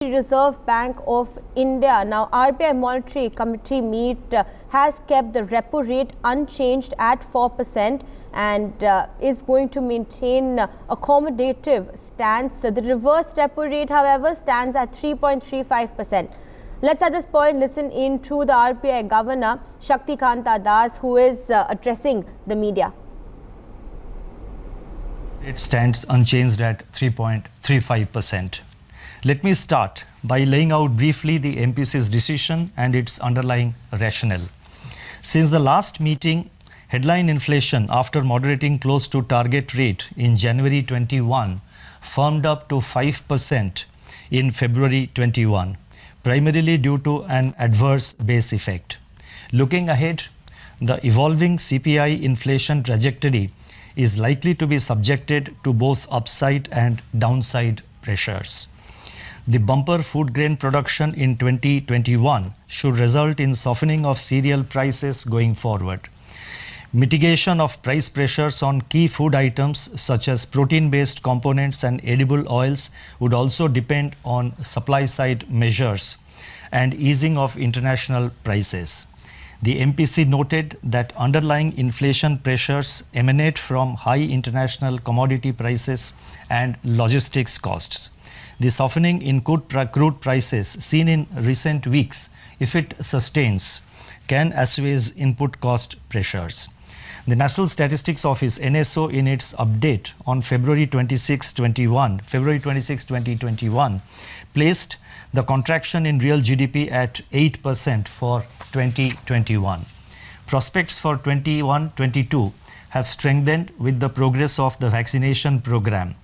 Reserve Bank of India. Now, RBI Monetary Committee has kept the repo rate unchanged at 4% and is going to maintain accommodative stance. The reverse repo rate, however, stands at 3.35%. Let's at this point listen in to the RBI Governor Shaktikanta Das, who is addressing the media. It stands unchanged at 3.35%. Let me start by laying out briefly the MPC's decision and its underlying rationale. Since the last meeting, headline inflation, after moderating close to target rate in January 21, firmed up to 5% in February 21, primarily due to an adverse base effect. Looking ahead, the evolving CPI inflation trajectory is likely to be subjected to both upside and downside pressures. The bumper food grain production in 2021 should result in softening of cereal prices going forward. Mitigation of price pressures on key food items such as protein-based components and edible oils would also depend on supply-side measures and easing of international prices. The MPC noted that underlying inflation pressures emanate from high international commodity prices and logistics costs. The softening in crude prices seen in recent weeks, if it sustains, can assuage input cost pressures. The National Statistics Office (NSO) in its update on February 26, 2021, placed the contraction in real GDP at 8% for 2021. Prospects for 21-22 have strengthened with the progress of the vaccination program.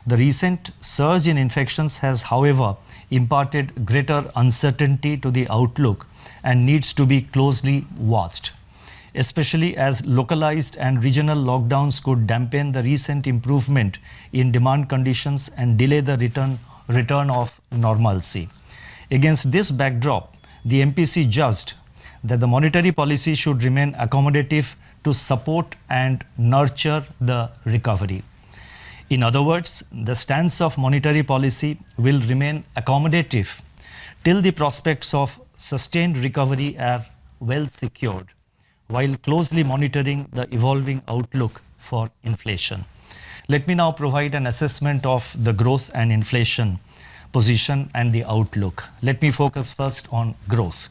The recent surge in infections has, however, imparted greater uncertainty to the outlook and needs to be closely watched, especially as localized and regional lockdowns could dampen the recent improvement in demand conditions and delay the return of normalcy. Against this backdrop, the MPC judged that the monetary policy should remain accommodative to support and nurture the recovery. In other words, the stance of monetary policy will remain accommodative till the prospects of sustained recovery are well secured, while closely monitoring the evolving outlook for inflation. Let me now provide an assessment of the growth and inflation position and the outlook. Let me focus first on growth.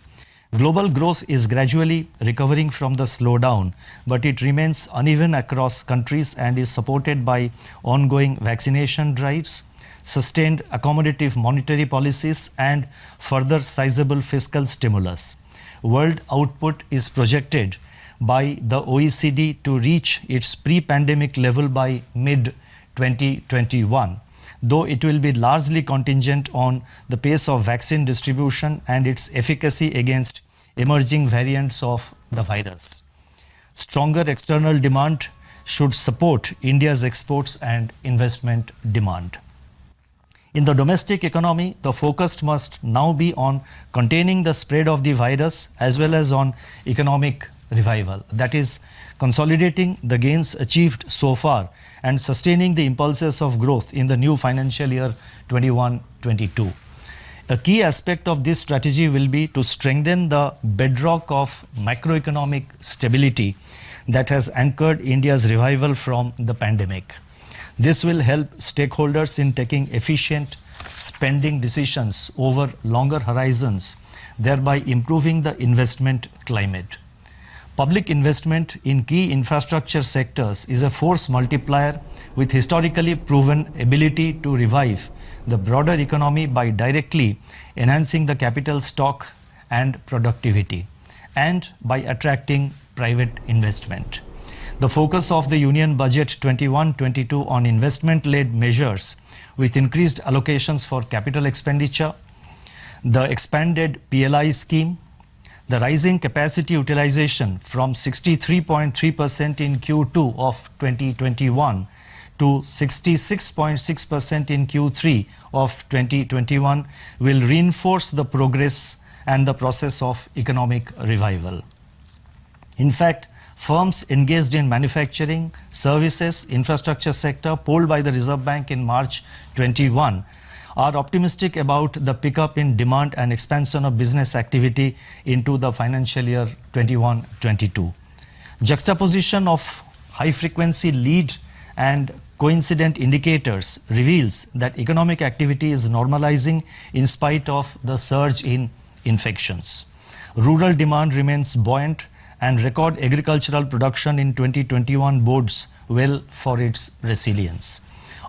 Global growth is gradually recovering from the slowdown, but it remains uneven across countries and is supported by ongoing vaccination drives, sustained accommodative monetary policies, and further sizable fiscal stimulus. World output is projected by the OECD to reach its pre-pandemic level by mid-2021, though it will be largely contingent on the pace of vaccine distribution and its efficacy against emerging variants of the virus. Stronger external demand should support India's exports and investment demand. In the domestic economy, the focus must now be on containing the spread of the virus as well as on economic revival. That is, consolidating the gains achieved so far and sustaining the impulses of growth in the new financial year 21-22. A key aspect of this strategy will be to strengthen the bedrock of macroeconomic stability that has anchored India's revival from the pandemic. This will help stakeholders in taking efficient spending decisions over longer horizons, thereby improving the investment climate. Public investment in key infrastructure sectors is a force multiplier with historically proven ability to revive the broader economy by directly enhancing the capital stock and productivity, and by attracting private investment. The focus of the Union Budget 21-22 on investment-led measures with increased allocations for capital expenditure, the expanded PLI scheme, the rising capacity utilization from 63.3% in Q2 of 2021 to 66.6% in Q3 of 2021 will reinforce the progress and the process of economic revival. In fact, firms engaged in manufacturing, services, infrastructure sector polled by the Reserve Bank in March 21 are optimistic about the pickup in demand and expansion of business activity into the financial year 21-22. Juxtaposition of high-frequency lead and coincident indicators reveals that economic activity is normalizing in spite of the surge in infections. Rural demand remains buoyant and record agricultural production in 2021 bodes well for its resilience.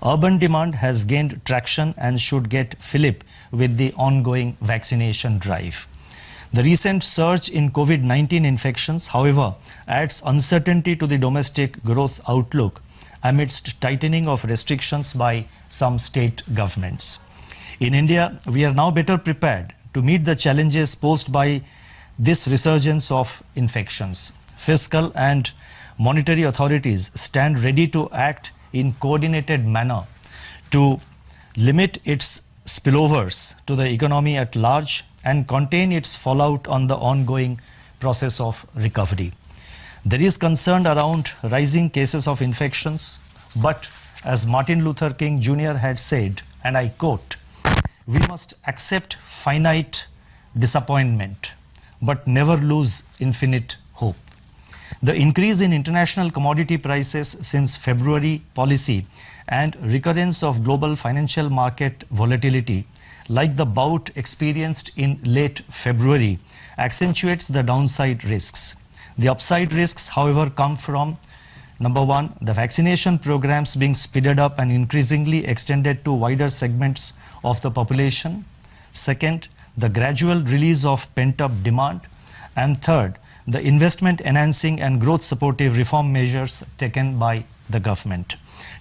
Urban demand has gained traction and should get fillip with the ongoing vaccination drive. The recent surge in COVID-19 infections, however, adds uncertainty to the domestic growth outlook amidst tightening of restrictions by some state governments. In India, we are now better prepared to meet the challenges posed by this resurgence of infections. Fiscal and monetary authorities stand ready to act in coordinated manner to limit its spillovers to the economy at large and contain its fallout on the ongoing process of recovery. There is concern around rising cases of infections, but as Martin Luther King Jr. had said, and I quote, "We must accept finite disappointment, but never lose infinite hope." The increase in international commodity prices since February policy and recurrence of global financial market volatility, like the bout experienced in late February, accentuates the downside risks. The upside risks, however, come from number one, the vaccination programs being speeded up and increasingly extended to wider segments of the population. Second, the gradual release of pent-up demand. And third, the investment enhancing and growth supportive reform measures taken by the government.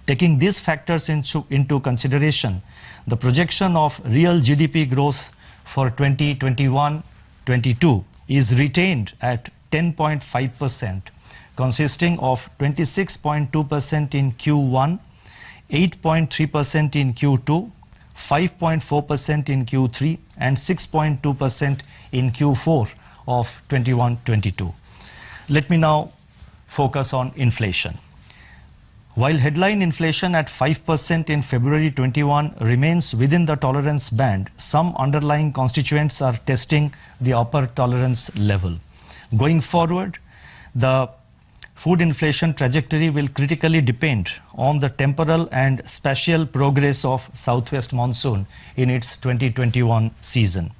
Taking these factors into consideration, the projection of real GDP growth for 2021-22 is retained at 10.5%, consisting of 26.2% in Q1, 8.3% in Q2, 5.4% in Q3, and 6.2% in Q4 of 21-22. Let me now focus on inflation. While headline inflation at 5% in February 21 remains within the tolerance band, some underlying constituents are testing the upper tolerance level. Going forward, the food inflation trajectory will critically depend on the temporal and spatial progress of southwest monsoon in its 2021 season.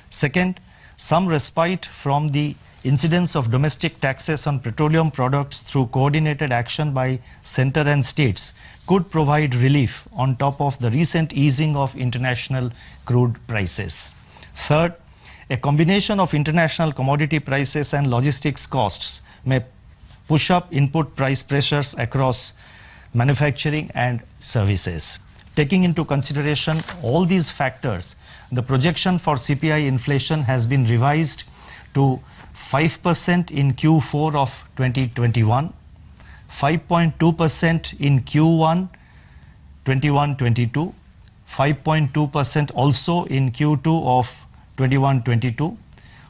Second, some respite from the incidence of domestic taxes on petroleum products through coordinated action by center and states could provide relief on top of the recent easing of international crude prices. Third, a combination of international commodity prices and logistics costs may push up input price pressures across manufacturing and services. Taking into consideration all these factors, the projection for CPI inflation has been revised to 5% in Q4 of 2021, 5.2% in Q1 21-22, 5.2% also in Q2 of 21-22,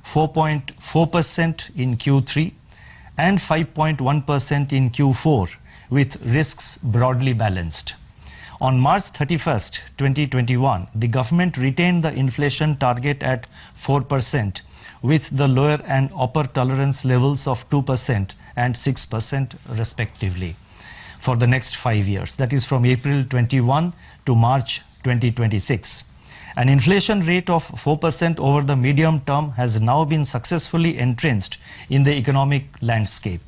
4.4% in Q3, and 5.1% in Q4, with risks broadly balanced. On March 31st, 2021, the government retained the inflation target at 4%, with the lower and upper tolerance levels of 2% and 6% respectively for the next 5 years, that is from April 21 to March 2026. An inflation rate of 4% over the medium term has now been successfully entrenched in the economic landscape.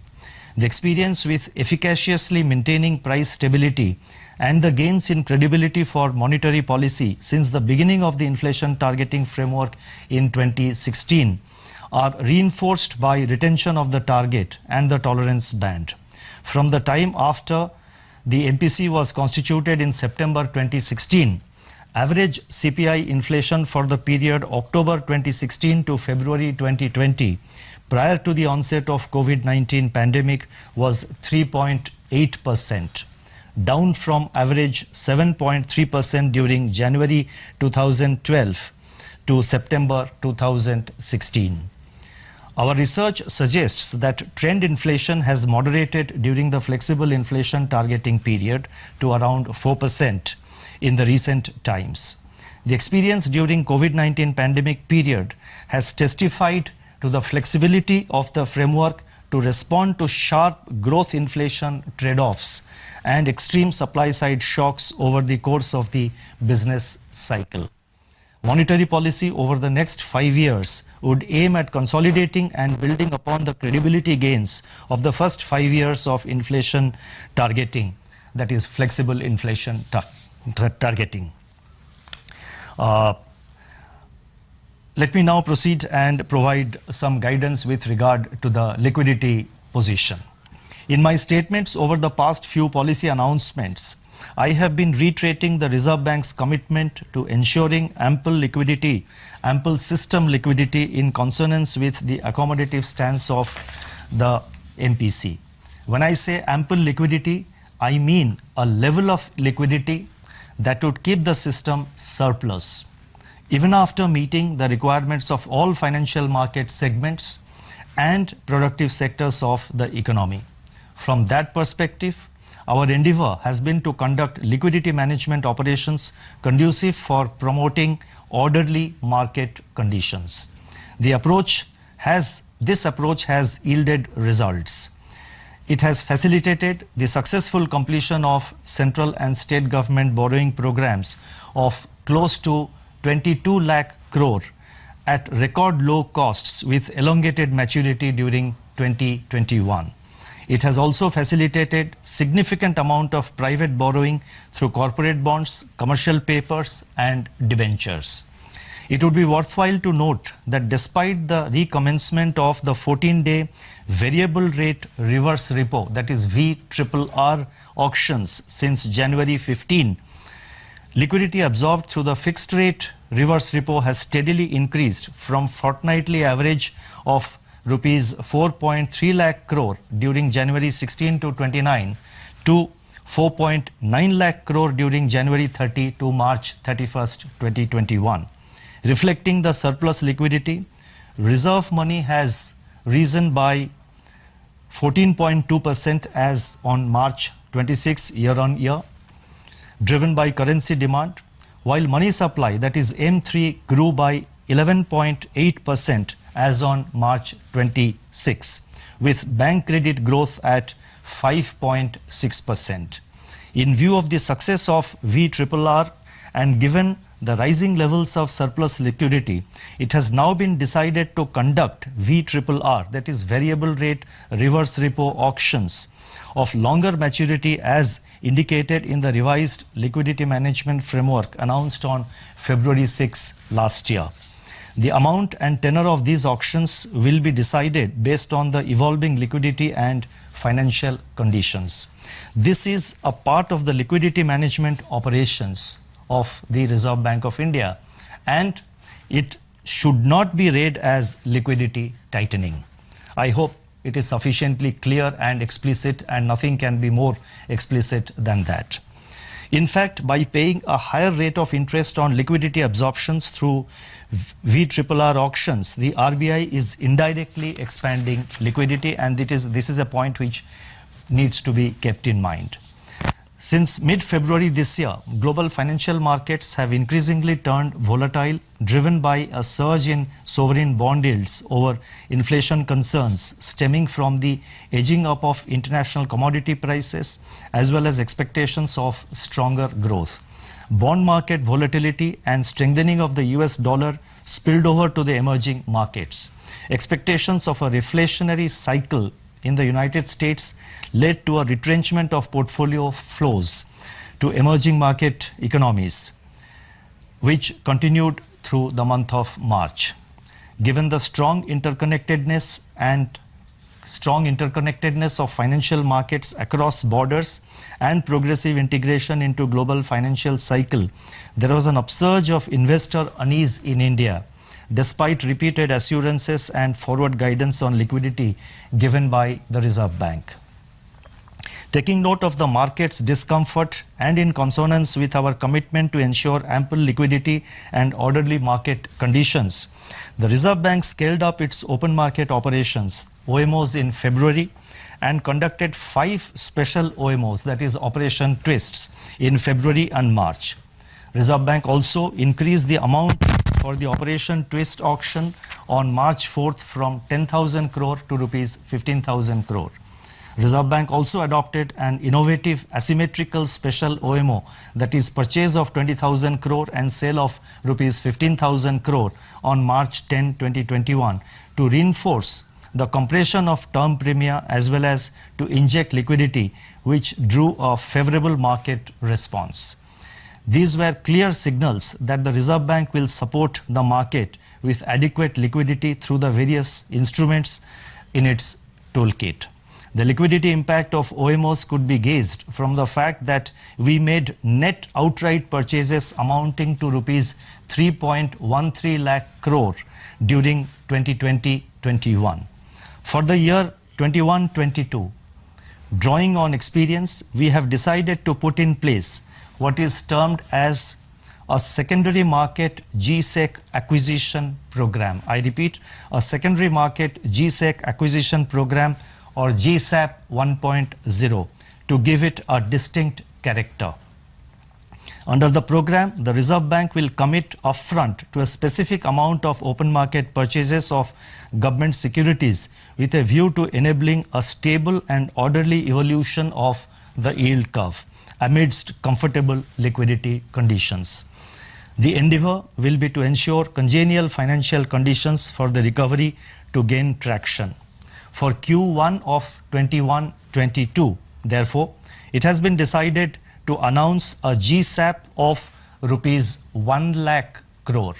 The experience with efficaciously maintaining price stability and the gains in credibility for monetary policy since the beginning of the inflation targeting framework in 2016 are reinforced by retention of the target and the tolerance band. From the time after the MPC was constituted in September 2016, average CPI inflation for the period October 2016 to February 2020, prior to the onset of COVID-19 pandemic, was 3.8%, down from average 7.3% during January 2012 to September 2016. Our research suggests that trend inflation has moderated during the flexible inflation targeting period to around 4% in the recent times. The experience during COVID-19 pandemic period has testified to the flexibility of the framework to respond to sharp growth inflation trade-offs and extreme supply-side shocks over the course of the business cycle. Monetary policy over the next 5 years would aim at consolidating and building upon the credibility gains of the first 5 years of inflation targeting, that is flexible inflation targeting. Let me now proceed and provide some guidance with regard to the liquidity position. In my statements over the past few policy announcements, I have been reiterating the Reserve Bank's commitment to ensuring ample liquidity, ample system liquidity in consonance with the accommodative stance of the MPC. When I say ample liquidity, I mean a level of liquidity that would keep the system surplus, even after meeting the requirements of all financial market segments and productive sectors of the economy. From that perspective, our endeavor has been to conduct liquidity management operations conducive for promoting orderly market conditions. This approach has yielded results. It has facilitated the successful completion of central and state government borrowing programs of close to 22 lakh crore at record low costs with elongated maturity during 2021. It has also facilitated significant amount of private borrowing through corporate bonds, commercial papers and debentures. It would be worthwhile to note that despite the recommencement of the 14-day variable rate reverse repo, that is VRRR auctions since January 15, liquidity absorbed through the fixed rate reverse repo has steadily increased from fortnightly average of rupees 4.3 lakh crore during January 16 to 29 to 4.9 lakh crore during January 30 to March 31st, 2021. Reflecting the surplus liquidity, reserve money has risen by 14.2% as on March 26 year on year, driven by currency demand, while money supply, that is M3, grew by 11.8% as on March 26, with bank credit growth at 5.6%. In view of the success of VRRR and given the rising levels of surplus liquidity, it has now been decided to conduct VRRR, that is variable rate reverse repo auctions of longer maturity as indicated in the revised liquidity management framework announced on February 6 last year. The amount and tenor of these auctions will be decided based on the evolving liquidity and financial conditions. This is a part of the liquidity management operations of the Reserve Bank of India, and it should not be read as liquidity tightening. I hope it is sufficiently clear and explicit, and nothing can be more explicit than that. In fact, by paying a higher rate of interest on liquidity absorptions through VRRR auctions, the RBI is indirectly expanding liquidity, and this is a point which needs to be kept in mind. Since mid-February this year, global financial markets have increasingly turned volatile, driven by a surge in sovereign bond yields over inflation concerns stemming from the edging up of international commodity prices as well as expectations of stronger growth. Bond market volatility and strengthening of the US dollar spilled over to the emerging markets. Expectations of a reflationary cycle in the United States led to a retrenchment of portfolio flows to emerging market economies, which continued through the month of March. Given the strong interconnectedness of financial markets across borders and progressive integration into global financial cycle, there was an upsurge of investor unease in India, despite repeated assurances and forward guidance on liquidity given by the Reserve Bank. Taking note of the market's discomfort and in consonance with our commitment to ensure ample liquidity and orderly market conditions, the Reserve Bank scaled up its open market operations, OMOs, in February and conducted 5 special OMOs, that is Operation Twists, in February and March. Reserve Bank also increased the amount for the Operation Twist auction on March 4th from 10,000 crore to rupees 15,000 crore. Reserve Bank also adopted an innovative asymmetrical special OMO, that is purchase of 20,000 crore and sale of rupees 15,000 crore on March 10, 2021 to reinforce the compression of term premia as well as to inject liquidity, which drew a favorable market response. These were clear signals that the Reserve Bank will support the market with adequate liquidity through the various instruments in its toolkit. The liquidity impact of OMOs could be gauged from the fact that we made net outright purchases amounting to rupees 3.13 lakh crore during 2020-21. For the year 21-22, drawing on experience, we have decided to put in place what is termed as a secondary market GSEC acquisition program. I repeat, a secondary market GSEC acquisition program, or GSAP 1.0, to give it a distinct character. Under the program, the Reserve Bank will commit upfront to a specific amount of open market purchases of government securities with a view to enabling a stable and orderly evolution of the yield curve amidst comfortable liquidity conditions. The endeavor will be to ensure congenial financial conditions for the recovery to gain traction. For Q1 of 21-22, therefore, it has been decided to announce a GSAP of rupees 1 lakh crore.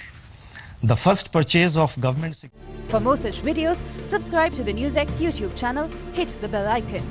The first purchase of government securities. For more such videos, subscribe to the NewsX YouTube channel, hit the bell icon.